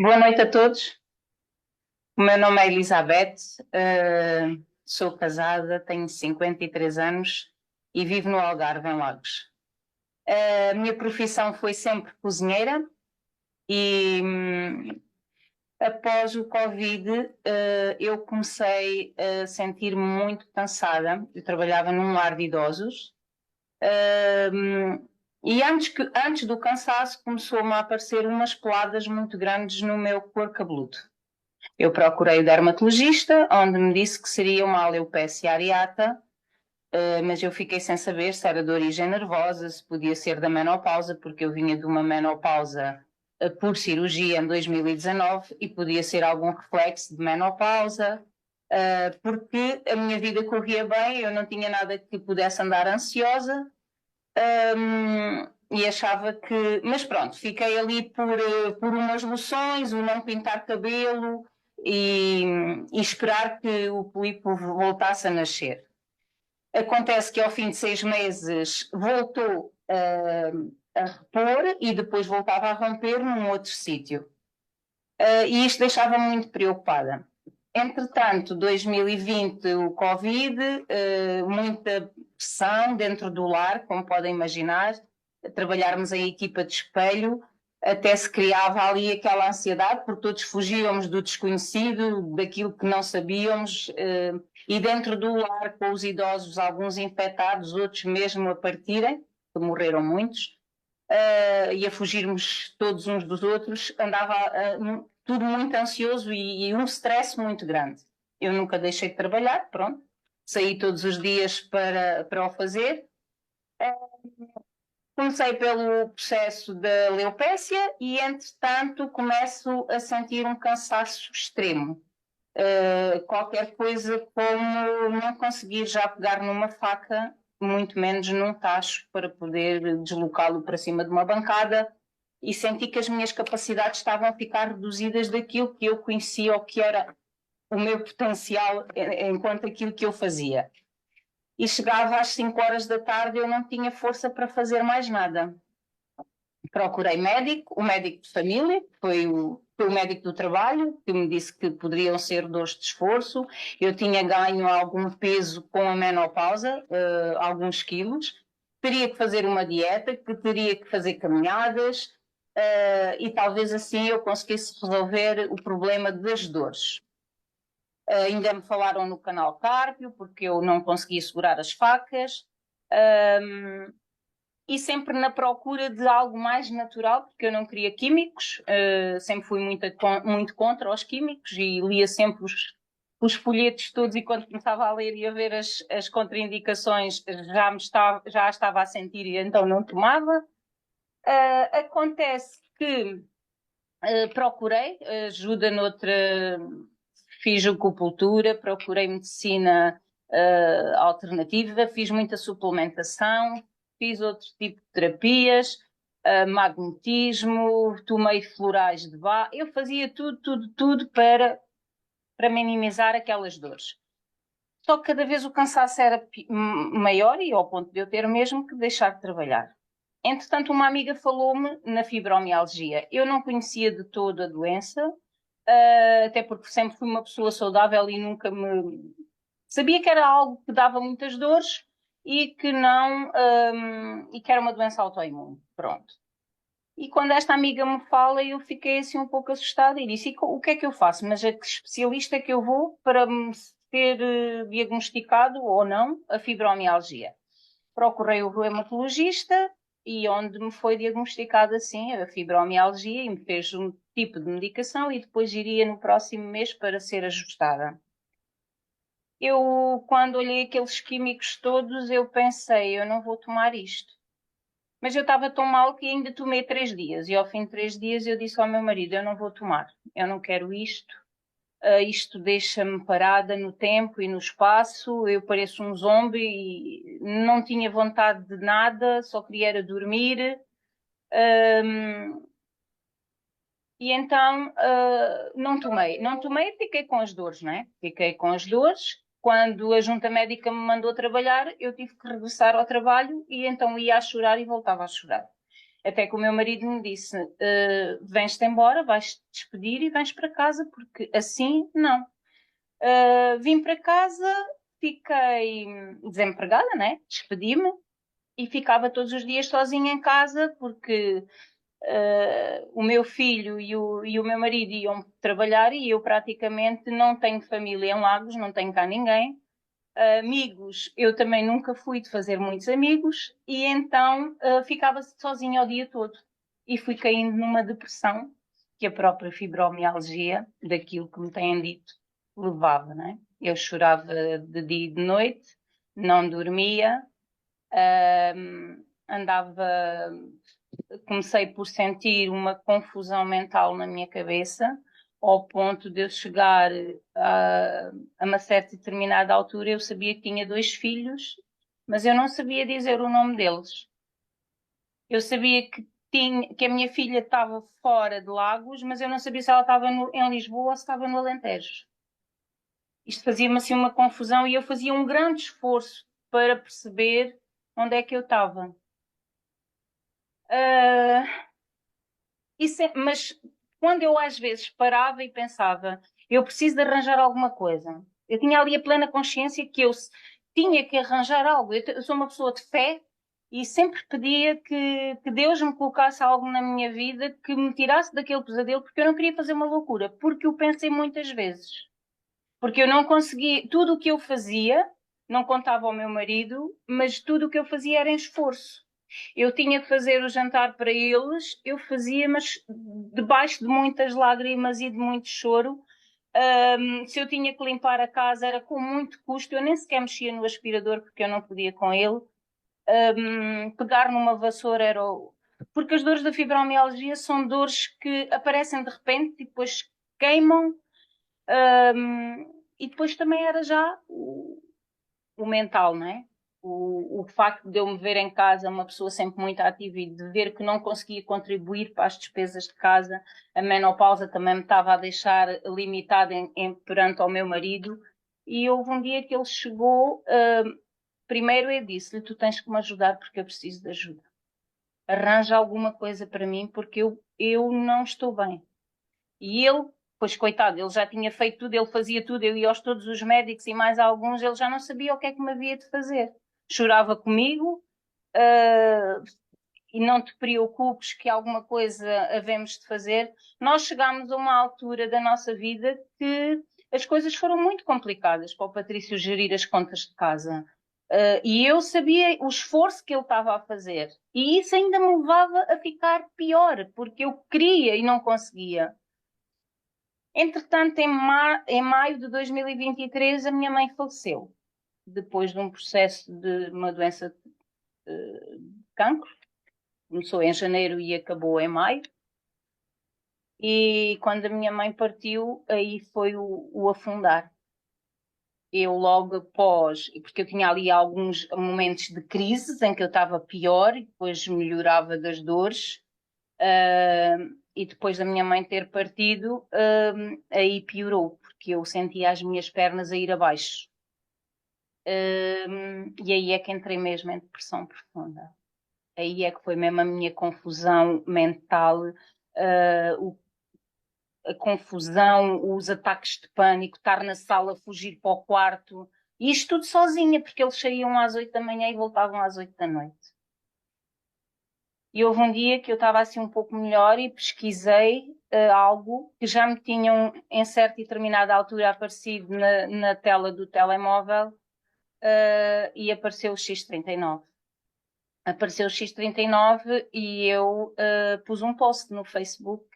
Boa noite a todos. O meu nome é Elizabeth, sou casada, tenho 53 anos e vivo no Algarve, em Lagos. A minha profissão foi sempre cozinheira e após o Covid, eu comecei a sentir-me muito cansada. Eu trabalhava num lar de idosos, e antes do cansaço começou-me a aparecer umas peladas muito grandes no meu couro cabeludo. Eu procurei o dermatologista, onde me disse que seria uma alopecia areata, mas eu fiquei sem saber se era de origem nervosa, se podia ser da menopausa, porque eu vinha de uma menopausa por cirurgia em 2019 e podia ser algum reflexo de menopausa, porque a minha vida corria bem, eu não tinha nada que pudesse andar ansiosa, e achava que. Mas pronto, fiquei ali por umas loções, o não pintar cabelo e, e esperar que o pólipo voltasse a nascer. Acontece que ao fim de 6 meses voltou a repor e depois voltava a romper num outro sítio. E isto deixava-me muito preocupada. Entretanto, 2020, o Covid, muita pressão dentro do lar, como podem imaginar, trabalharmos em equipa de espelho, até se criava ali aquela ansiedade, porque todos fugíamos do desconhecido, daquilo que não sabíamos, e dentro do lar, com os idosos, alguns infectados, outros mesmo a partirem, que morreram muitos, e a fugirmos todos uns dos outros, andava tudo muito ansioso e um stress muito grande. Eu nunca deixei de trabalhar, pronto, saí todos os dias para o fazer. Comecei pelo processo da alopecia e, entretanto, começo a sentir um cansaço extremo. Qualquer coisa como não conseguir já pegar numa faca, muito menos num tacho, para poder deslocá-lo para cima de uma bancada, e senti que as minhas capacidades estavam a ficar reduzidas daquilo que eu conhecia ou que era o meu potencial enquanto aquilo que eu fazia. E chegava às 5 horas da tarde, eu não tinha força para fazer mais nada. Procurei médico, o médico de família, foi o médico do trabalho, que me disse que poderiam ser dores de esforço. Eu tinha ganho algum peso com a menopausa, alguns quilos. Teria que fazer uma dieta, que teria que fazer caminhadas, e talvez assim eu conseguisse resolver o problema das dores. Ainda me falaram no canal Cárpio, porque eu não conseguia segurar as facas. E sempre na procura de algo mais natural, porque eu não queria químicos, sempre fui muito contra os químicos e lia sempre os folhetos todos, e quando começava a ler e a ver as contraindicações já estava a sentir e então não tomava. Acontece que procurei ajuda noutra, fiz acupuntura, procurei medicina alternativa, fiz muita suplementação, fiz outro tipo de terapias, magnetismo, tomei florais de bar, eu fazia tudo para minimizar aquelas dores. Só que cada vez o cansaço era maior e ao ponto de eu ter mesmo que deixar de trabalhar. Entretanto, uma amiga falou-me na fibromialgia. Eu não conhecia de toda a doença, até porque sempre fui uma pessoa saudável e nunca me. Sabia que era algo que dava muitas dores e que não. E que era uma doença autoimune. Pronto. E quando esta amiga me fala, eu fiquei assim um pouco assustada e disse: o que é que eu faço? Mas a que especialista é que eu vou para me ter diagnosticado ou não a fibromialgia? Procurei o reumatologista e onde me foi diagnosticada assim a fibromialgia e me fez um tipo de medicação e depois iria no próximo mês para ser ajustada. Eu, quando olhei aqueles químicos todos, eu pensei, eu não vou tomar isto. Mas eu estava tão mal que ainda tomei 3 dias e ao fim de 3 dias eu disse ao meu marido, eu não vou tomar, eu não quero isto. Isto deixa-me parada no tempo e no espaço, eu pareço um zombie e não tinha vontade de nada, só queria era dormir. Um, e então não tomei. Não tomei e fiquei com as dores, não é? Fiquei com as dores. Quando a junta médica me mandou trabalhar, eu tive que regressar ao trabalho e então ia a chorar e voltava a chorar. Até que o meu marido me disse, vens-te embora, vais-te despedir e vens para casa, porque assim não. Vim para casa, fiquei desempregada, né? Despedi-me e ficava todos os dias sozinha em casa, porque o meu filho e o meu marido iam trabalhar e eu praticamente não tenho família em Lagos, não tenho cá ninguém. Amigos, eu também nunca fui de fazer muitos amigos e então ficava sozinha o dia todo. E fui caindo numa depressão que a própria fibromialgia, daquilo que me têm dito, levava, né? Eu chorava de dia e de noite, não dormia, andava, comecei por sentir uma confusão mental na minha cabeça, ao ponto de eu chegar a uma certa determinada altura, eu sabia que tinha 2 filhos, mas eu não sabia dizer o nome deles. Eu sabia que a minha filha estava fora de Lagos, mas eu não sabia se ela estava em Lisboa ou se estava no Alentejo. Isto fazia-me assim uma confusão e eu fazia um grande esforço para perceber onde é que eu estava. Uh, mas quando eu às vezes parava e pensava, eu preciso de arranjar alguma coisa, eu tinha ali a plena consciência que eu tinha que arranjar algo. Eu sou uma pessoa de fé e sempre pedia que Deus me colocasse algo na minha vida que me tirasse daquele pesadelo, porque eu não queria fazer uma loucura, porque eu pensei muitas vezes. Porque eu não conseguia, tudo o que eu fazia, não contava ao meu marido, mas tudo o que eu fazia era em esforço. Eu tinha que fazer o jantar para eles, eu fazia, mas debaixo de muitas lágrimas e de muito choro. Se eu tinha que limpar a casa era com muito custo, eu nem sequer mexia no aspirador porque eu não podia com ele. Pegar numa vassoura era. Porque as dores da fibromialgia são dores que aparecem de repente e depois queimam. E depois também era já o mental, não é? O facto de eu me ver em casa uma pessoa sempre muito ativa e de ver que não conseguia contribuir para as despesas de casa, a menopausa também me estava a deixar limitada perante ao meu marido. E houve um dia que ele chegou, primeiro eu disse-lhe, tu tens que me ajudar porque eu preciso de ajuda. Arranja alguma coisa para mim porque eu não estou bem. E ele, pois coitado, ele já tinha feito tudo, ele fazia tudo, eu ia aos todos os médicos e mais alguns, ele já não sabia o que é que me havia de fazer. Chorava comigo, uh, e não te preocupes que alguma coisa havemos de fazer. Nós chegámos a uma altura da nossa vida que as coisas foram muito complicadas para o Patrício gerir as contas de casa. E eu sabia o esforço que ele estava a fazer. E isso ainda me levava a ficar pior, porque eu queria e não conseguia. Entretanto, em maio de 2023, a minha mãe faleceu, depois de um processo de uma doença de cancro. Começou em janeiro e acabou em maio. E quando a minha mãe partiu, aí foi o afundar. Eu logo após, porque eu tinha ali alguns momentos de crises em que eu estava pior e depois melhorava das dores. E depois da minha mãe ter partido, aí piorou, porque eu sentia as minhas pernas a ir abaixo. E aí é que entrei mesmo em depressão profunda. Aí é que foi mesmo a minha confusão mental, a confusão, os ataques de pânico, estar na sala, fugir para o quarto. E isto tudo sozinha, porque eles saíam às 8 da manhã e voltavam às 8 da noite. E houve um dia que eu estava assim um pouco melhor e pesquisei algo que já me tinham, em certa e determinada altura, aparecido na tela do telemóvel, e apareceu o X39. Apareceu o X39 e eu pus um post no Facebook